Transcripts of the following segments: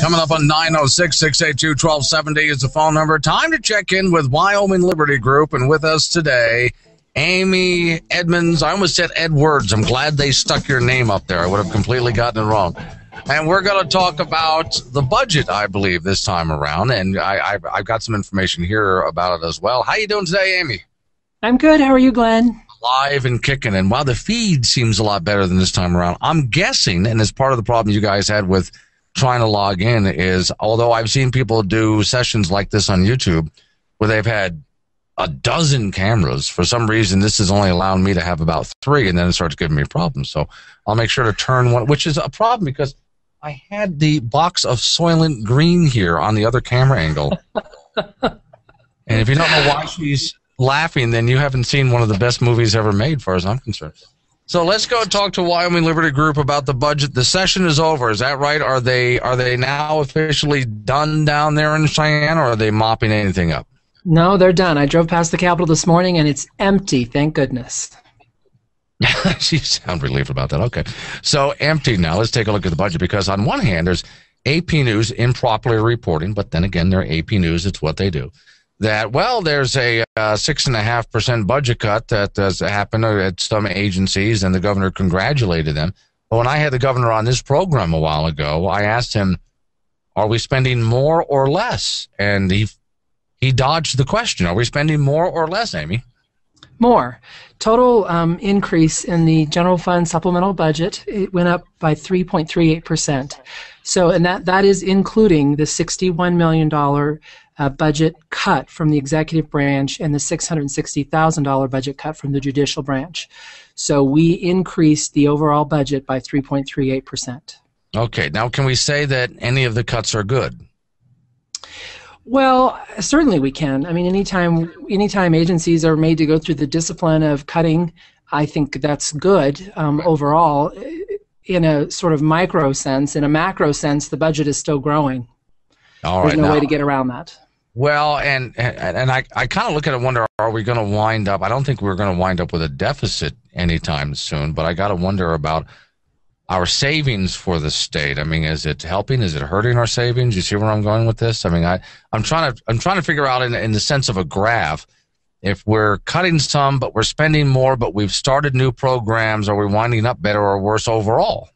Coming up on 906-682-1270 is the phone number. Time to check in with Wyoming Liberty Group. And with us today, Amy Edmonds. I almost said Edwards. I'm glad they stuck your name up there. I would have completely gotten it wrong. And we're going to talk about the budget, I believe, this time around. And I've got some information here about it as well. How you doing today, Amy? I'm good. How are you, Glenn? Live and kicking. And while the feed seems a lot better than this time around, I'm guessing, and it's part of the problem you guys had with trying to log in, is although I've seen people do sessions like this on YouTube where they've had a dozen cameras, for some reason this is only allowing me to have about 3, and then it starts giving me problems. So I'll make sure to turn one, which is a problem because I had the box of Soylent Green here on the other camera angle. And if you don't know why she's laughing, then you haven't seen one of the best movies ever made, as far as I'm concerned. So let's go talk to Wyoming Liberty Group about the budget. The session is over. Is that right? Are they now officially done down there in Cheyenne, or are they mopping anything up? No, they're done. I drove past the Capitol this morning, and it's empty, thank goodness. You sound relieved about that. Okay. So empty now. Let's take a look at the budget, because on one hand, there's AP News improperly reporting, but then again, they're AP News. It's what they do. That, well, there's a 6.5% budget cut that has happened at some agencies, and the governor congratulated them. But when I had the governor on this program a while ago, I asked him, are we spending more or less? And he dodged the question. Are we spending more or less, Amy? More. Total increase in the general fund supplemental budget, it went up by 3.38%. So, and that is including the $61 million budget cut from the executive branch and the $660,000 budget cut from the judicial branch. So we increased the overall budget by 3.38%. Okay. Now, can we say that any of the cuts are good? Well, certainly we can. I mean, anytime agencies are made to go through the discipline of cutting, I think that's good overall. In a sort of micro sense, in a macro sense, the budget is still growing. All right, there's no way to get around that. Well, and I kind of look at it and wonder, are we going to wind up? I don't think we're going to wind up with a deficit anytime soon, but I got to wonder about our savings for the state. I mean, is it helping? Is it hurting our savings? You see where I'm going with this? I mean, I'm trying to figure out in the sense of a graph, if we're cutting some, but we're spending more, but we've started new programs, are we winding up better or worse overall?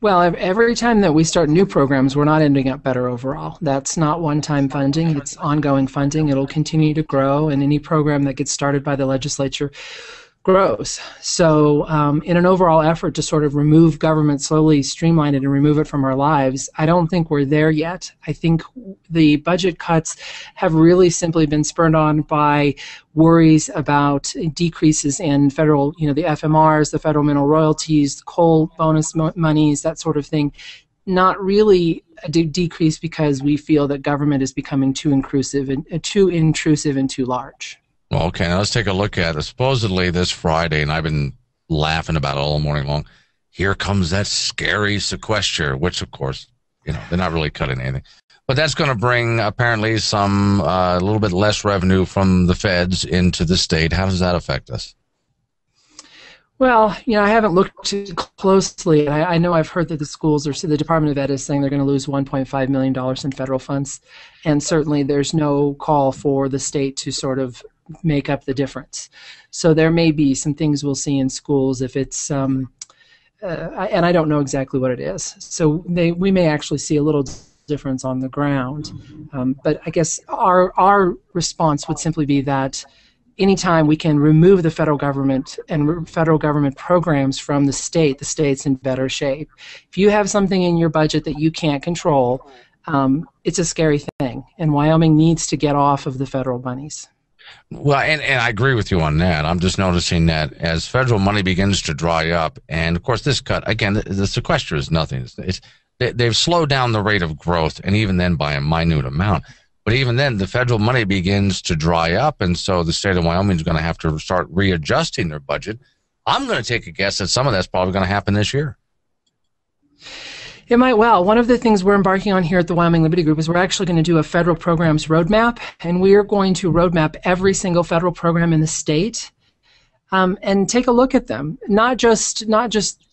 Well, every time that we start new programs, we're not ending up better overall. That's not one-time funding. It's ongoing funding. It'll continue to grow, and any program that gets started by the legislature grows. So in an overall effort to sort of remove government, slowly streamline it and remove it from our lives, I don't think we're there yet. I think the budget cuts have really simply been spurred on by worries about decreases in federal, the FMRs, the federal mineral royalties, the coal bonus monies, that sort of thing. Not really a decrease because we feel that government is becoming too intrusive and too large. Well, okay, now let's take a look at it. Supposedly this Friday, and I've been laughing about it all morning long, here comes that scary sequester, which, of course, they're not really cutting anything. But that's going to bring, apparently, some a little bit less revenue from the feds into the state. How does that affect us? Well, I haven't looked too closely. I know I've heard that the schools, or the Department of Ed is saying they're going to lose $1.5 million in federal funds. And certainly there's no call for the state to sort of make up the difference. So there may be some things we'll see in schools if it's, and I don't know exactly what it is. So we may actually see a little difference on the ground. But I guess our response would simply be that anytime we can remove the federal government and federal government programs from the state's in better shape. If you have something in your budget that you can't control, it's a scary thing. And Wyoming needs to get off of the federal monies. Well, and I agree with you on that. I'm just noticing that as federal money begins to dry up, and of course this cut, again, the sequester is nothing. They've slowed down the rate of growth, and even then by a minute amount. But even then, the federal money begins to dry up, and so the state of Wyoming is going to have to start readjusting their budget. I'm going to take a guess that some of that's probably going to happen this year. It might well. One of the things we're embarking on here at the Wyoming Liberty Group is we're actually going to do a federal programs roadmap, and we are going to roadmap every single federal program in the state and take a look at them, not just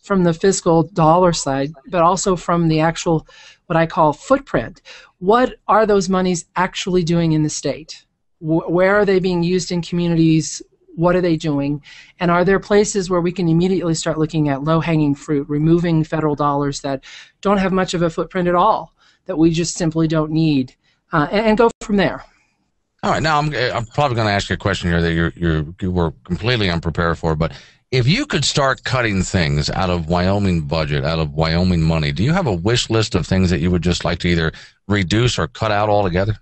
from the fiscal dollar side, but also from the actual, what I call footprint. What are those monies actually doing in the state? Where are they being used in communities? What are they doing? And are there places where we can immediately start looking at low-hanging fruit, removing federal dollars that don't have much of a footprint at all, that we just simply don't need, and go from there. All right. Now, I'm probably going to ask you a question here that you were completely unprepared for, but if you could start cutting things out of Wyoming budget, out of Wyoming money, do you have a wish list of things that you would just like to either reduce or cut out altogether?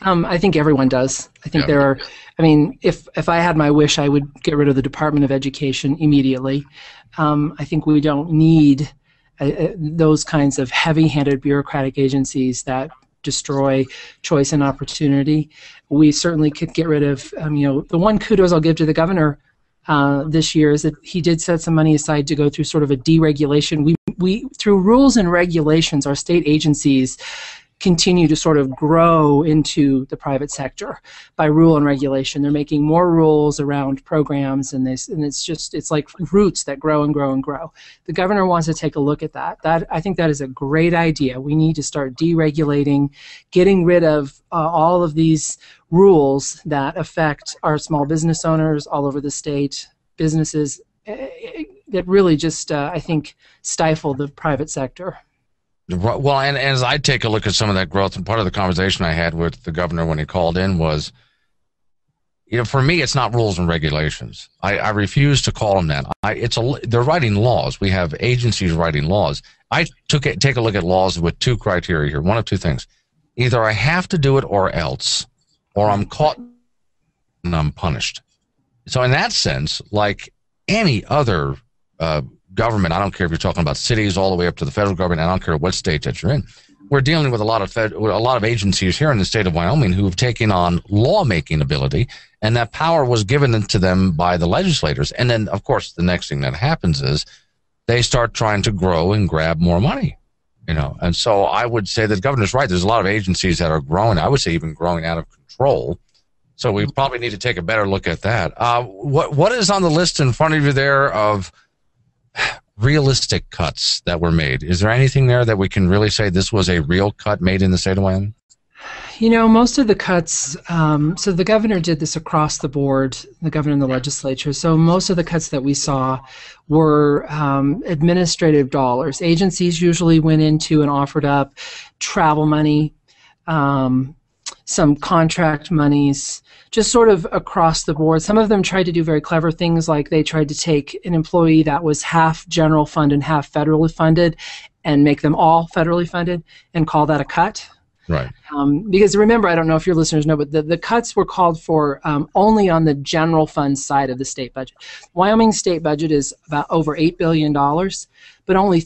I think everyone does. I think there are, I mean, if I had my wish, I would get rid of the Department of Education immediately. I think we don't need those kinds of heavy-handed bureaucratic agencies that destroy choice and opportunity. We certainly could get rid of, the one kudos I'll give to the governor this year is that he did set some money aside to go through sort of a deregulation. We through rules and regulations, our state agencies continue to sort of grow into the private sector by rule and regulation. They're making more rules around programs, and it's like roots that grow and grow and grow. The governor wants to take a look at that. I think that is a great idea. We need to start deregulating, getting rid of all of these rules that affect our small business owners all over the state, businesses that really just, I think, stifle the private sector. Well, and as I take a look at some of that growth, and part of the conversation I had with the governor when he called in was, for me, it's not rules and regulations. I refuse to call them that. They're writing laws. We have agencies writing laws. I take a look at laws with two criteria here. One of two things. Either I have to do it or else, or I'm caught and I'm punished. So in that sense, like any other government, I don't care if you're talking about cities all the way up to the federal government, I don't care what state that you're in. We're dealing with a lot of agencies here in the state of Wyoming who have taken on lawmaking ability, and that power was given to them by the legislators. And then, of course, the next thing that happens is they start trying to grow and grab more money, And so I would say that the governor's right. There's a lot of agencies that are growing. I would say even growing out of control. So we probably need to take a better look at that. What is on the list in front of you there of realistic cuts that were made? Is there anything there that we can really say this was a real cut made in the state of Wyoming? Most of the cuts, so the governor did this across the board, the governor and the legislature, so most of the cuts that we saw were administrative dollars. Agencies usually went into and offered up travel money, some contract monies, just sort of across the board. Some of them tried to do very clever things, like they tried to take an employee that was half general fund and half federally funded and make them all federally funded and call that a cut. Right. Because remember, I don't know if your listeners know, but the cuts were called for only on the general fund side of the state budget. Wyoming's state budget is about over $8 billion, but only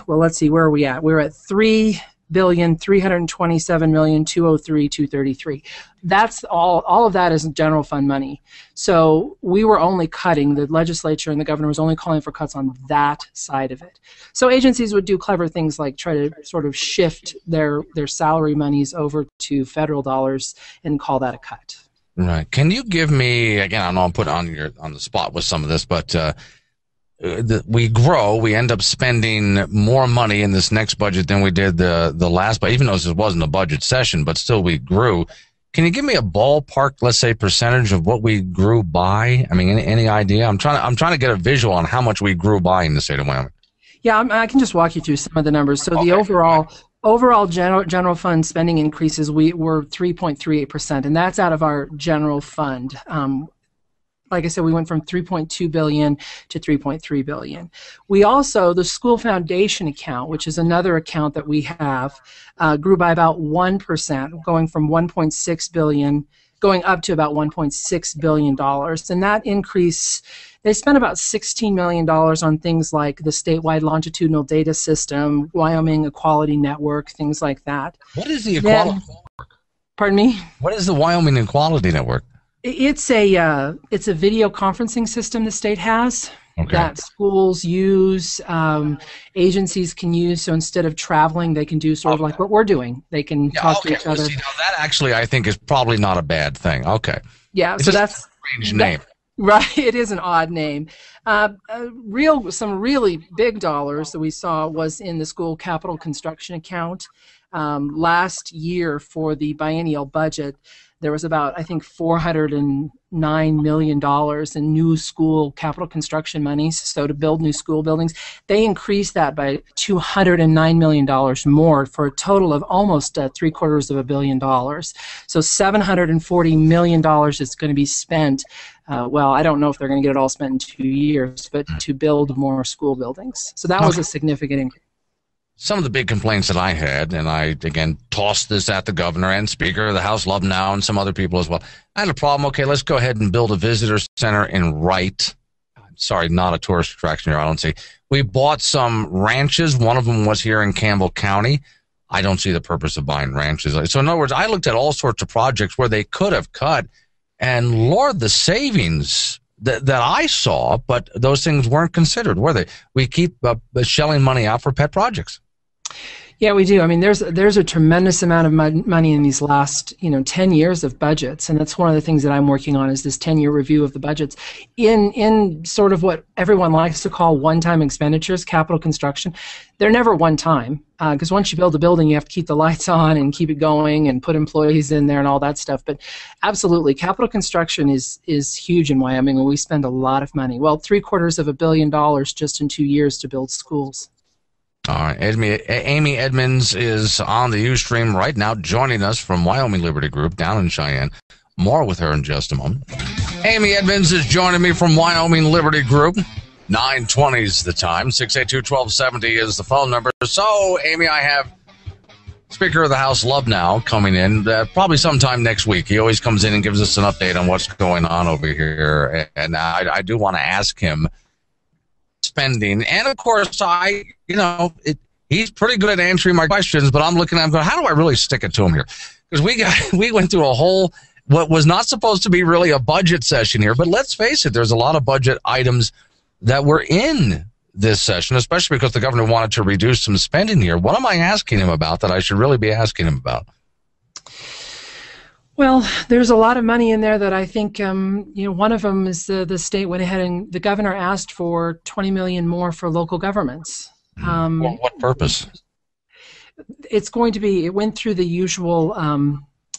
let's see, where are we at? We're at $3,327,203,233. That's all of that is general fund money. So we were only cutting, the legislature and the governor was only calling for cuts on that side of it. So agencies would do clever things like try to sort of shift their salary monies over to federal dollars and call that a cut. Right. Can you give me, again, I know I'm put on the spot with some of this, but we grow, we end up spending more money in this next budget than we did the last, but even though this wasn't a budget session, but still we grew. Can you give me a ballpark, let's say, percentage of what we grew by? I mean, any idea? I'm trying to get a visual on how much we grew by in the state of Wyoming. Yeah, I can just walk you through some of the numbers. So okay. The overall general fund spending increases were 3.38%, and that's out of our general fund. Like I said, we went from $3.2 billion to $3.3 billion. We also, the school foundation account, which is another account that we have, grew by about 1%, going from $1.6 billion, going up to about $1.6 billion. And that increase, they spent about $16 million on things like the statewide longitudinal data system, Wyoming Equality Network, things like that. What is the Equality Network? Pardon me? What is the Wyoming Equality Network? It's a video conferencing system the state has that schools use, agencies can use. So instead of traveling, they can do sort of like what we're doing. They can talk to each other. See, now that actually I think is probably not a bad thing. Okay. Yeah, It's so just that's a strange name. right. It is an odd name. Some really big dollars that we saw was in the school capital construction account. Last year for the biennial budget, there was about, I think, $409 million in new school capital construction monies, so to build new school buildings. They increased that by $209 million more for a total of almost $750 million. So $740 million is going to be spent. Well, I don't know if they're going to get it all spent in 2 years, but to build more school buildings. So that was a significant increase. Some of the big complaints that I had, and I, again, tossed this at the governor and Speaker of the House, Lubnow, and some other people as well. I had a problem. Okay, let's go ahead and build a visitor center in Wright. Sorry, not a tourist attraction here, I don't see. We bought some ranches. One of them was here in Campbell County. I don't see the purpose of buying ranches. So in other words, I looked at all sorts of projects where they could have cut, and Lord, the savings that I saw, but those things weren't considered, were they? We keep shelling money out for pet projects. Yeah, we do. I mean, there's a tremendous amount of money in these last 10 years of budgets, and that's one of the things that I'm working on is this 10-year review of the budgets in sort of what everyone likes to call one-time expenditures, capital construction. They're never one time because once you build a building, you have to keep the lights on and keep it going and put employees in there and all that stuff. But absolutely, capital construction is huge in Wyoming, and we spend a lot of money. Well, $750 million just in 2 years to build schools. All right. Amy Edmonds is on the Ustream right now, joining us from Wyoming Liberty Group down in Cheyenne. More with her in just a moment. Amy Edmonds is joining me from Wyoming Liberty Group. 9:20 is the time. 682-1270 is the phone number. So, Amy, I have Speaker of the House Lubnow coming in probably sometime next week. He always comes in and gives us an update on what's going on over here. And I do want to ask him spending. And of course, he's pretty good at answering my questions, but I'm looking at him going, how do I really stick it to him here? Because we went through a whole, what was not supposed to be really a budget session here, but let's face it, there's a lot of budget items that were in this session, especially because the governor wanted to reduce some spending here. What am I asking him about that I should really be asking him about? Well, there's a lot of money in there that I think, one of them is the state went ahead and the governor asked for $20 million more for local governments. Well, what purpose? It went through the usual,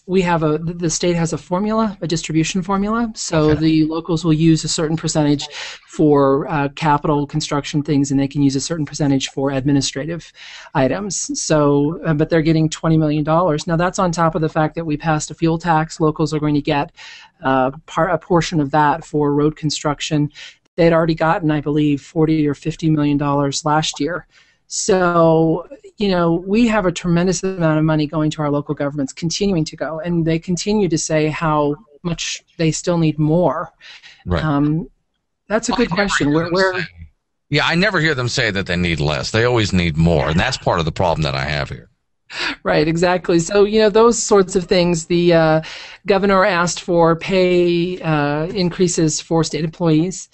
the state has a distribution formula, so Okay. The locals will use a certain percentage for capital construction things, and they can use a certain percentage for administrative items. So, but they're getting $20 million. Now, that's on top of the fact that we passed a fuel tax. Locals are going to get a portion of that for road construction. They had already gotten, I believe, $40 or $50 million last year. So, we have a tremendous amount of money going to our local governments, continuing to go, and they continue to say how much they still need more. Right. That's a good question. Yeah, I never hear them say that they need less. They always need more, and that's part of the problem that I have here. Right, exactly. So, those sorts of things. The governor asked for pay increases for state employees.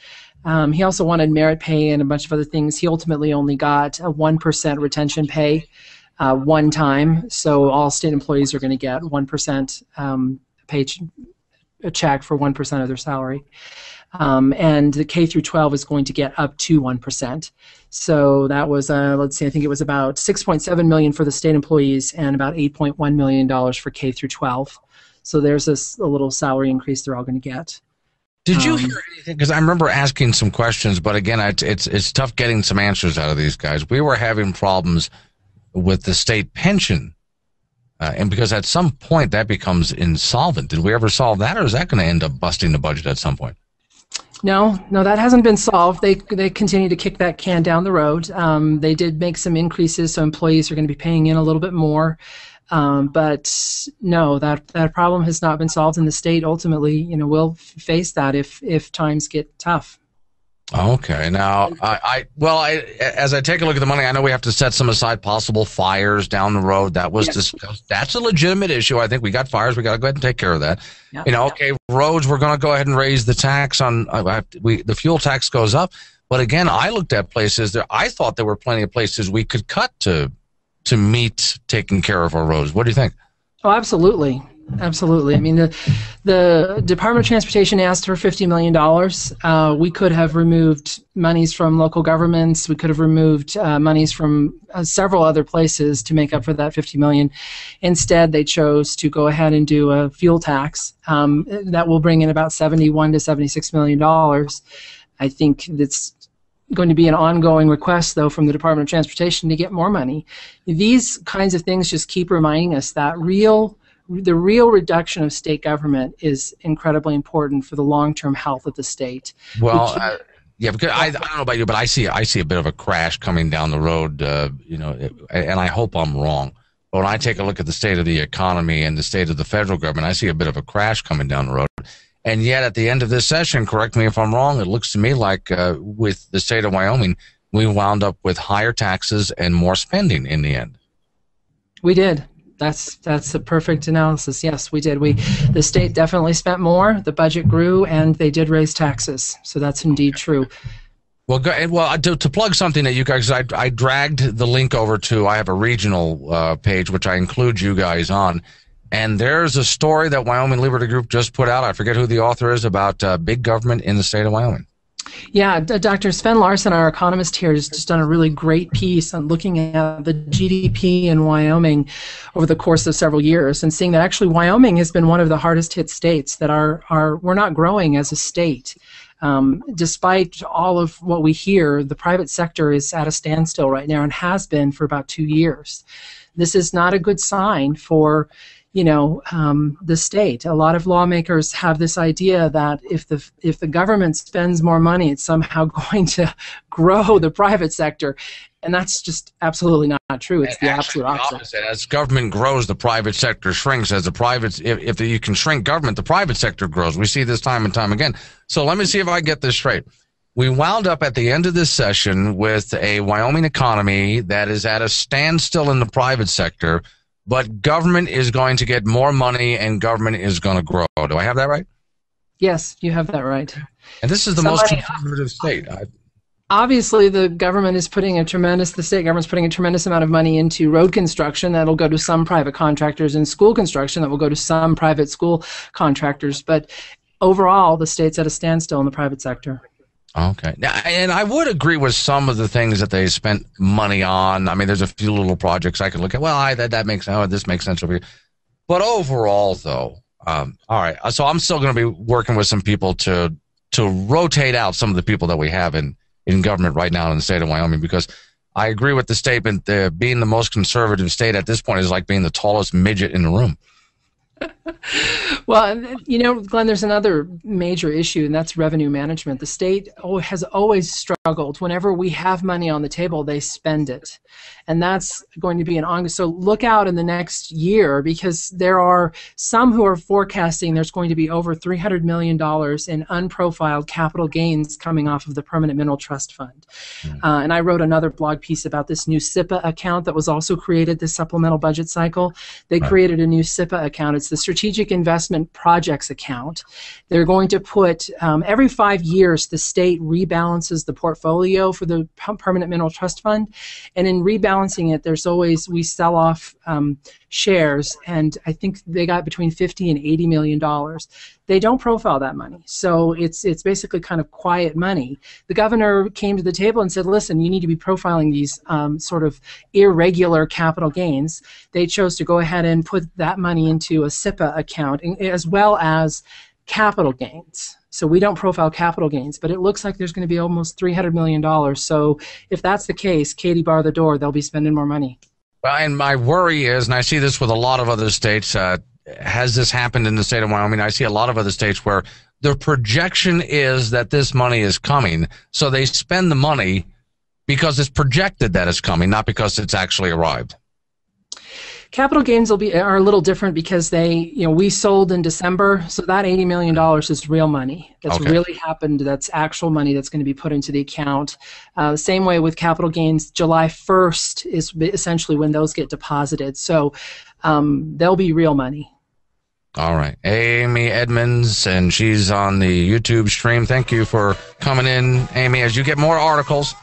He also wanted merit pay and a bunch of other things. He ultimately only got a 1% retention pay one time. So all state employees are going to get 1% a check for 1% of their salary. And the K through 12 is going to get up to 1%. So that was, I think it was about $6.7 million for the state employees and about $8.1 million for K through 12. So there's a little salary increase they're all going to get. Did you hear anything? Because I remember asking some questions, but again, it's tough getting some answers out of these guys. We were having problems with the state pension, and because at some point that becomes insolvent. Did we ever solve that, or is that going to end up busting the budget at some point? No, that hasn't been solved. They continue to kick that can down the road. They did make some increases, so employees are going to be paying in a little bit more. But no, that problem has not been solved, and the state ultimately, will face that if times get tough. Okay. Now, as I take a look at the money, I know we have to set some aside possible fires down the road. That was discussed. That's a legitimate issue. I think we got fires. We got to go ahead and take care of that. Yep. Okay, roads, we're going to go ahead and raise the tax on, the fuel tax goes up. But again, I looked at places there. I thought there were plenty of places we could cut to meet taking care of our roads. What do you think? Oh, absolutely. Absolutely. I mean, the Department of Transportation asked for $50 million. We could have removed monies from local governments. We could have removed monies from several other places to make up for that $50 million. Instead, they chose to go ahead and do a fuel tax that will bring in about $71 to $76 million. I think that's going to be an ongoing request, though, from the Department of Transportation to get more money. These kinds of things just keep reminding us that the real reduction of state government is incredibly important for the long-term health of the state. Well, yeah, because I don't know about you, but I see a bit of a crash coming down the road, and I hope I'm wrong. But when I take a look at the state of the economy and the state of the federal government, I see a bit of a crash coming down the road. And yet at the end of this session, correct me if I'm wrong, it looks to me like with the state of Wyoming, we wound up with higher taxes and more spending in the end. We did. That's a perfect analysis. Yes, we did. The state definitely spent more. The budget grew, and they did raise taxes. So that's indeed true. Well, to plug something that you guys, I dragged the link over to. I have a regional page which I include you guys on, and there's a story that Wyoming Liberty Group just put out. I forget who the author is, about big government in the state of Wyoming. Yeah, Dr. Sven Larson, our economist here, has just done a really great piece on looking at the GDP in Wyoming over the course of several years and seeing that actually Wyoming has been one of the hardest hit states that we're not growing as a state. Despite all of what we hear, the private sector is at a standstill right now and has been for about 2 years. This is not a good sign for the state. A lot of lawmakers have this idea that if the government spends more money, it's somehow going to grow the private sector, and that's just absolutely not true. It's the absolute opposite. As government grows, the private sector shrinks. As if you can shrink government, the private sector grows. We see this time and time again. So let me see if I get this straight. We wound up at the end of this session with a Wyoming economy that is at a standstill in the private sector, but government is going to get more money and government is going to grow. Do I have that right? Yes, you have that right. And this is the most conservative state. Obviously, the state government's putting a tremendous amount of money into road construction that'll go to some private contractors and school construction that will go to some private school contractors. But overall, the state's at a standstill in the private sector. Okay. And I would agree with some of the things that they spent money on. I mean, there's a few little projects I could look at. Well, that makes sense. This makes sense over here. But overall, though, all right. So I'm still going to be working with some people to rotate out some of the people that we have in government right now in the state of Wyoming, because I agree with the statement that being the most conservative state at this point is like being the tallest midget in the room. Well, Glenn, there's another major issue, and that's revenue management. The state has always struggled. Whenever we have money on the table, they spend it. And that's going to be an ongoing. So look out in the next year, because there are some who are forecasting there's going to be over $300 million in unprofiled capital gains coming off of the Permanent Mineral Trust Fund. And I wrote another blog piece about this new SIPA account that was also created this supplemental budget cycle. They created a new SIPA account. It's the Strategic Investment Projects account. They're going to put, every 5 years, the state rebalances the portfolio for the Permanent Mineral Trust Fund. And in rebalancing it, we sell off shares, and I think they got between $50 and $80 million. They don't profile that money. So it's basically kind of quiet money. The governor came to the table and said, listen, you need to be profiling these sort of irregular capital gains. They chose to go ahead and put that money into a SIPA account, as well as capital gains. So we don't profile capital gains, but it looks like there's going to be almost $300 million. So if that's the case, Katie, bar the door, they'll be spending more money. Well, and my worry is, and I see this with a lot of other states, has this happened in the state of Wyoming? I see a lot of other states where the projection is that this money is coming, so they spend the money because it's projected that it's coming, not because it's actually arrived. Capital gains are a little different because we sold in December, so that $80 million is real money. That's really happened. That's actual money that's going to be put into the account. Same way with capital gains, July 1st is essentially when those get deposited. So they'll be real money. All right. Amy Edmonds, and she's on the YouTube stream. Thank you for coming in, Amy. As you get more articles,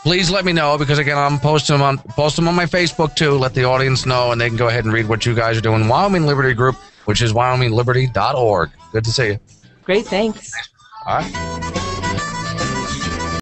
please let me know, because again, I'm posting them on my Facebook too. Let the audience know, and they can go ahead and read what you guys are doing. Wyoming Liberty Group, which is WyomingLiberty.org. Good to see you. Great, thanks. All right.